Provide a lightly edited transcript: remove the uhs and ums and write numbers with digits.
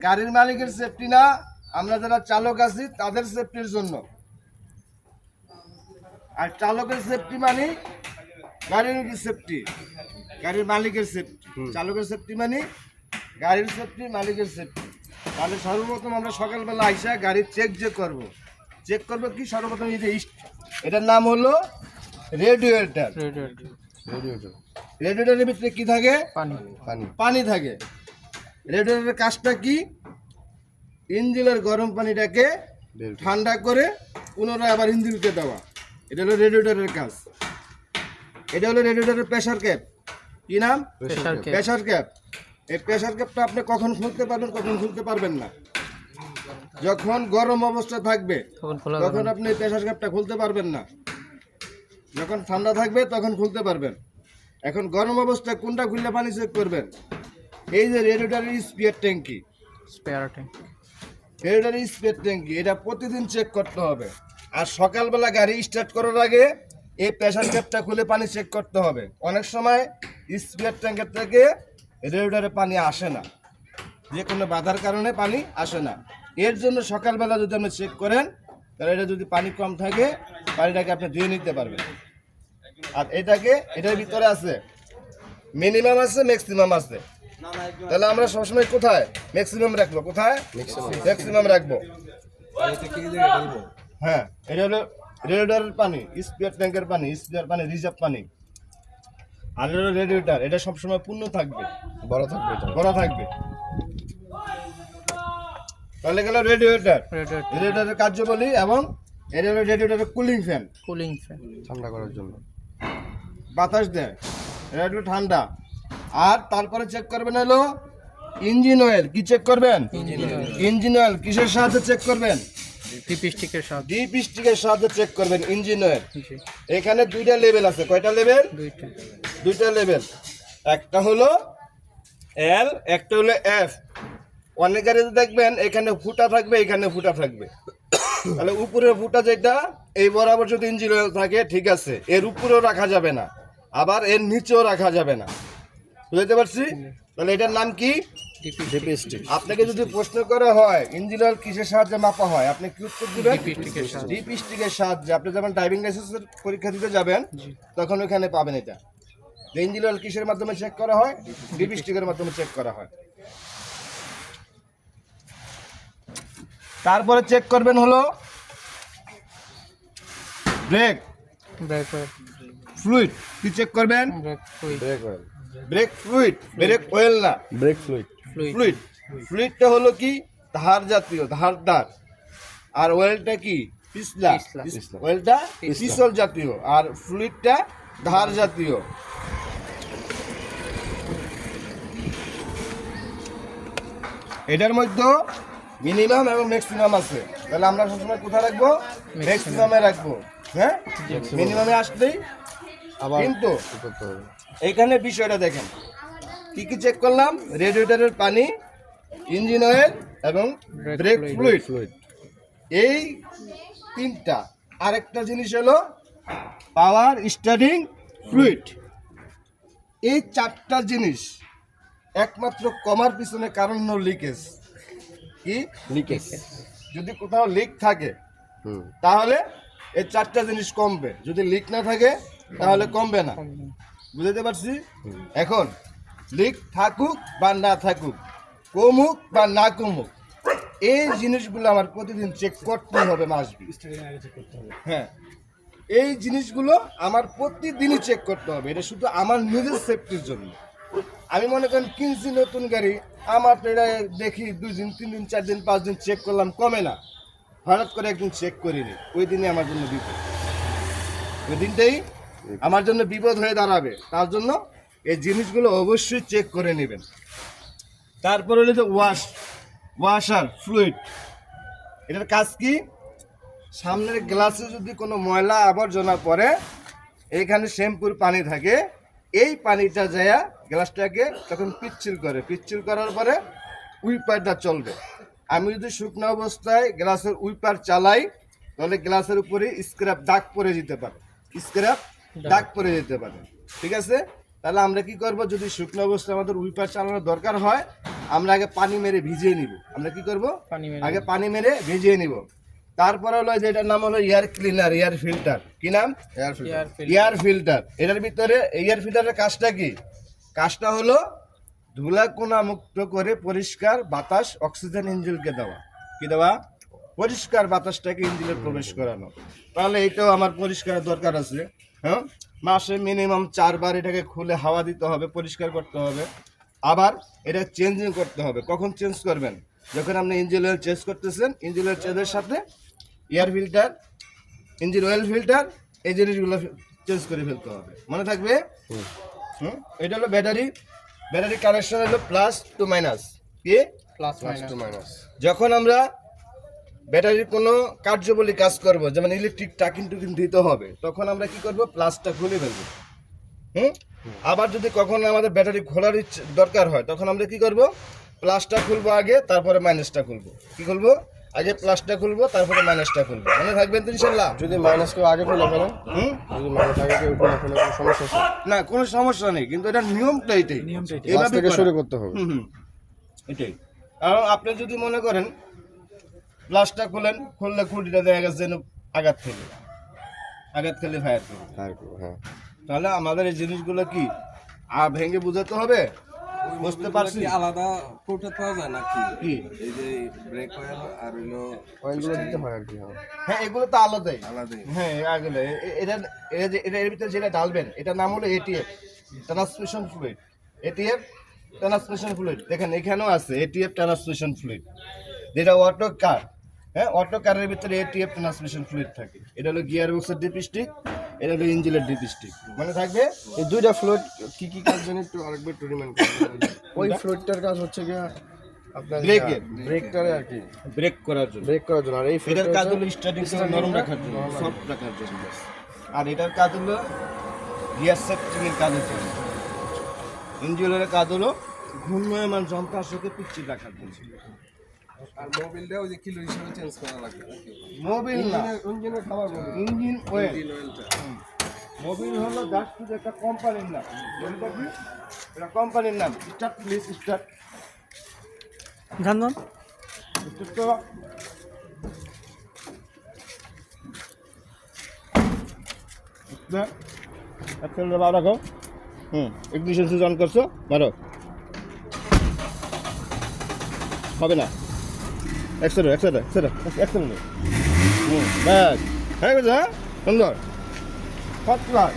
গাড়ির মালিকের সেফটি না, আমরা যারা চালক আছি তাদের সেফটির জন্য। আর চালকের সেফটি মানে গাড়ির সেফটি, গাড়ির মালিকের সেফটি। চালকের সেফটি মানে গাড়ির সেফটি, মালিকের সেফটি। তাহলে সর্বপ্রথম আমরা সকালবেলা আইসা গাড়ির চেক করবো কি সর্বপ্রথম এই যে এটার নাম হলো রেডিয়েটর। রেডিয়েটরের ভিতরে কি থাকে? পানি থাকে। রেডিয়েটরের কাজটা কি? ইঞ্জিনের গরম পানিটাকে ঠান্ডা করে পুনরায় আবার ইঞ্জিনকে দেওয়া। এটা হলো রেডিয়েটরের কাজ। এটা হলো রেডিয়েটরের প্রেসার ক্যাপ। কি নাম? Pressure cap. এই প্রেসার ক্যাপটা আপনি কখন খুলতে পারবেন, কখন খুলতে পারবেন না। যখন গরম অবস্থা থাকবে তখন আপনি প্রেসার ক্যাপটা খুলতে পারবেন না, যখন ঠান্ডা থাকবে তখন খুলতে পারবেন। এখন গরম অবস্থায় কোনটা খুললে পানি চেক করবেন? এই যে রেডিয়েটরের স্পেয়ার ট্যাঙ্কি, রেডিয়েটরের স্পেয়ার ট্যাঙ্কি এটা প্রতিদিন চেক করতে হবে। আর সকালবেলা গাড়ি স্টার্ট করার আগে এই প্রেসার ক্যাপটা খুলে পানি চেক করতে হবে। অনেক সময় স্পেয়ার ট্যাঙ্কের থেকে রেডিয়েটরে পানি আসে না, যে কোনো বাধার কারণে পানি আসে না। এর জন্য সকালবেলা যদি আপনি চেক করেন তাহলে এটা যদি পানি কম থাকে পানিটাকে আপনি ধুয়ে নিতে পারবেন। আর এটার ভিতরে আছে মিনিমাম আছে, ম্যাক্সিমাম আছে। তাহলে আমরা সবসময় কোথায় ম্যাক্সিমাম রাখবো? কোথায় ম্যাক্সিমাম রাখবো? হ্যাঁ, এটা হলো রেডিয়েটরের পানি, স্পেয়ার ট্যাঙ্কের পানি, স্পেয়ার পানি, রিজার্ভ পানি। আর হলো রেডিয়েটর, এটা সবসময় পূর্ণ থাকবে, বড় থাকবে। তাহলে গেল রেডিয়েটরের কার্যাবলী। এবং এটা হলো রেডিয়েটরের কুলিং ফ্যান, ঠান্ডা করার জন্য বাতাস দেয়, এটা হলো ঠান্ডা। আর তারপরে চেক করবেন হলো ইঞ্জিন অয়েল। কি চেক করবেন? Engine oil. কিসের সাহায্যে চেক করবেন? ডিপ স্টিকের সাহায্যে চেক করবেন ইঞ্জিন অয়েল। এখানে দুইটা লেভেল আছে। কয়টা লেভেল? দুইটা লেভেল। একটা হলো এল, একটা হলো এফ। অনেক গাড়িতে দেখবেন এখানে ফুটা থাকবে, এখানে ফুটা থাকবে। তাহলে উপরের ফুটা যেটা এই বরাবর যদি ইঞ্জিন অয়েল থাকে ঠিক আছে, এর উপরেও রাখা যাবে না, আবার এর নিচেও রাখা যাবে না। বুঝতে পারছি? তাহলে এটার নাম কি? আপনাকে যদি প্রশ্ন করা হয় ইঞ্জিন অয়েল কিসের সাহায্যে মাপা হয়, আপনি কি উত্তর দিবেন? ডিপ স্টিকের সাহায্যে। আপনি যখন ড্রাইভিং লাইসেন্সের পরীক্ষা দিতে যাবেন তখন ওখানে পাবেন এটা, যে ইঞ্জিন অয়েল কিসের মাধ্যমে চেক করা হয়? ডিপ স্টিকের মাধ্যমে চেক করা হয়। তারপরে চেক করবেন হলো ব্রেক ফ্লুইড। কি চেক করবেন? ব্রেক ফ্লুইড, ব্রেক অয়েল না, ব্রেক ফ্লুইড। ফ্লুইডটা হলো কি? ধার জাতীয়, ধারদার। আর অয়েলটা কি? পিছলা। অয়েলটা পিছল জাতীয় আর ফ্লুইডটা ধার জাতীয়। এটার মধ্যে মিনিমাম এবং ম্যাক্সিমাম আছে। তাহলে আমরা সবসময় কোথায় রাখবো? ম্যাক্সিমামে রাখবো। হ্যাঁ, মিনিমামে আসলেই কিন্তু এইখানে বিষয়টা দেখেন, কি কি চেক করলাম? রেডিয়েটরের পানি, ইঞ্জিন অয়েল এবং ব্রেক ফ্লুইড, এই তিনটা। আরেকটা জিনিস হলো পাওয়ার স্টার্টিং ফ্লুইড। এই চারটা জিনিস একমাত্র কমার পিছনে কারণ হলো লিকেজ। কি? লিকেজ। যদি কোথাও লিক থাকে তাহলে এই চারটা জিনিস কমবে, যদি লিক না থাকে তাহলে কমবে না। বুঝতে পারছি? এখন লিক থাকুক বা না থাকুক, কমুক বা না কমুক, এই জিনিসগুলো আমার প্রতিদিন চেক করতেই হবে, মাসবি। হ্যাঁ, এই জিনিসগুলো আমার প্রতিদিনই চেক করতে হবে। এটা শুধু আমার নিজের সেফটির জন্য। আমি মনে করেন কিনছি নতুন গাড়ি, আমার তো এটা দেখি 2 দিন 3 দিন 4 দিন 5 দিন চেক করলাম, কমে না। হঠাৎ করে একদিন চেক করিনি, ওই দিনই আমার জন্য বিপদ, ওই দিনটাই আমার জন্য বিপদ হয়ে দাঁড়াবে। তার জন্য এই জিনিসগুলো অবশ্যই চেক করে নেবেন। তারপরে হলো যে ওয়াশার ফ্লুইড। এটার কাজ কি? সামনের গ্লাসে যদি কোনো ময়লা আবর্জনা পড়ে, এইখানে শ্যাম্পুর পানি থাকে, এই পানিটা যায় গ্লাসটাকে তখন পিচ্ছিল করার পরে উইপারটা চলবে। আমি যদি শুকনো অবস্থায় গ্লাসের উইপার চালাই তাহলে গ্লাসের উপরে দাগ পড়ে যেতে পারে, ঠিক আছে? তাহলে আমরা কি করব, যদি শুকনো অবস্থায় আমাদের উইপার চালানোর দরকার হয়, আমরা আগে পানি মেরে ভিজিয়ে নিব। আমরা কি করব, আগে পানি মেরে ভিজিয়ে নিব। তারপরে হলো যেটার নাম হলো এয়ার ক্লিনার, এয়ার ফিল্টার। কি নাম? Air filter. এটার ভিতরে এয়ার ফিল্টারের কাজটা কি? কাজটা হলো ধুলাকণা মুক্ত করে পরিষ্কার বাতাস অক্সিজেন ইঞ্জিনকে দেওয়া। কি দেওয়া? পরিষ্কার বাতাসটাকে ইঞ্জিনে প্রবেশ করানো। তাহলে এটাও আমার পরিষ্কারের দরকার আছে। হ্যাঁ, মাসে মিনিমাম 4 বার এটাকে খুলে হাওয়া দিতে হবে, পরিষ্কার করতে হবে। আবার এটা চেঞ্জিং করতে হবে। কখন চেঞ্জ করবেন? যখন আপনি ইঞ্জিন অয়েল চেঞ্জ করতেছেন, ইঞ্জিন অয়েল চেঞ্জের সাথে air filter, engine oil filter, এই জিনিসগুলো চেঞ্জ করে ফেলতে হবে। মনে থাকবে? এটা হলো ব্যাটারি। ব্যাটারি কানেকশন হলো প্লাস টু মাইনাস। কি? Plus to minus. যখন আমরা ব্যাটারির কোনো কার্যবলী কাজ করব, যেমন ইলেকট্রিক টাকিং টুকিং দিতে হবে, তখন আমরা কি করব, প্লাসটা খুলে ফেলবো। আবার যদি কখনো আমাদের ব্যাটারি খোলার দরকার হয়, তখন আমরা কি করব, প্লাসটা খুলবো আগে, তারপরে মাইনাসটা খুলবো। কি খুলবো? আগে প্লাসটা খুলবো, তারপরে মাইনাসটা খুলবো। মনে থাকবেন তো ইনশাআল্লাহ? যদি মাইনাস কেউ আগে খুলে ফেলেন, যদি মাইনাস আগে কেউ খুলে ফেলে কোনো সমস্যা আছে? না, কোনো সমস্যা নেই, কিন্তু এটা নিয়মটা এটাই, ক্লাস থেকে শুরু করতে হবে। এটাই। কারণ আপনি যদি মনে করেন প্লাসটা খুললে খুঁটিটা দেখা গেছে যেন আঘাত খেলে ফায়ার করবে। হ্যাঁ, তাহলে আমাদের এই জিনিসগুলো কি ভেঙে বুঝাতে হবে। বুঝতে পারছি? আলাদা কোটা পাওয়া যায় নাকি? কি? এই যে ব্রেক অয়েল আর হলো অয়েলগুলো দিতে হয় আর কি। হ্যাঁ, এগুলো তো আলাদাই। হ্যাঁ, এগুলো এর ভিতরে যেটা ডালবেন, এটার নাম হলো ATF, transmission fluid. ATF transmission fluid. দেখেন এখানেও আছে এটিএফ ট্রান্সমিশন ফ্লুইড, যেটা অটো কার। হ্যাঁ, অটো কারের ভিতরে এটিএফ ট্রান্সমিশন ফ্লুইড থাকে। এটা হলো গিয়ার বক্সের ডিপস্টিক, এটা হলো ইঞ্জিনের ডিপস্টিক। মনে থাকবে? এই দুইটা ফ্লুইড কি কি কাজ জানি একটু আরেকবার একটু রিমাইন্ড করুন। ওই ফ্লুইডটার কাজ হচ্ছে কি আপনার ব্রেকের, ব্রেকটারে আর কি ব্রেক করার জন্য। ব্রেক করার জন্য। আর এই এটার কাজ হলো স্টার্টিং নরম রাখার জন্য, সফট রাখার জন্য। আর এটার কাজ হলো গিয়ার সেটিং এর কাজের জন্য। ইঞ্জিনের কাজ হলো ঘূর্ণায়মান যন্ত্রাংশকে পিচ্ছিল রাখার জন্য। আর মোবিলটা ওই যে কিলো হিসেবে চেঞ্জ করা লাগবে নাকি? মোবিল না, ইঞ্জিনের খাবার ইঞ্জিন অয়েল। অয়েলটা মোবিল হলো জাস্ট শুধু একটা কোম্পানির নাম। বলতে কি? এটা কোম্পানির নাম। Start please, start. জানলাম স্টার্ট তো একটা বার রাখো। ইগনিশন সুইচ অন করছো, মারো। হবে না, এক্সেলেন্ট। ব্যাস হয়ে গেছে। হ্যাঁ, সুন্দর, ফার্স্ট ক্লাস।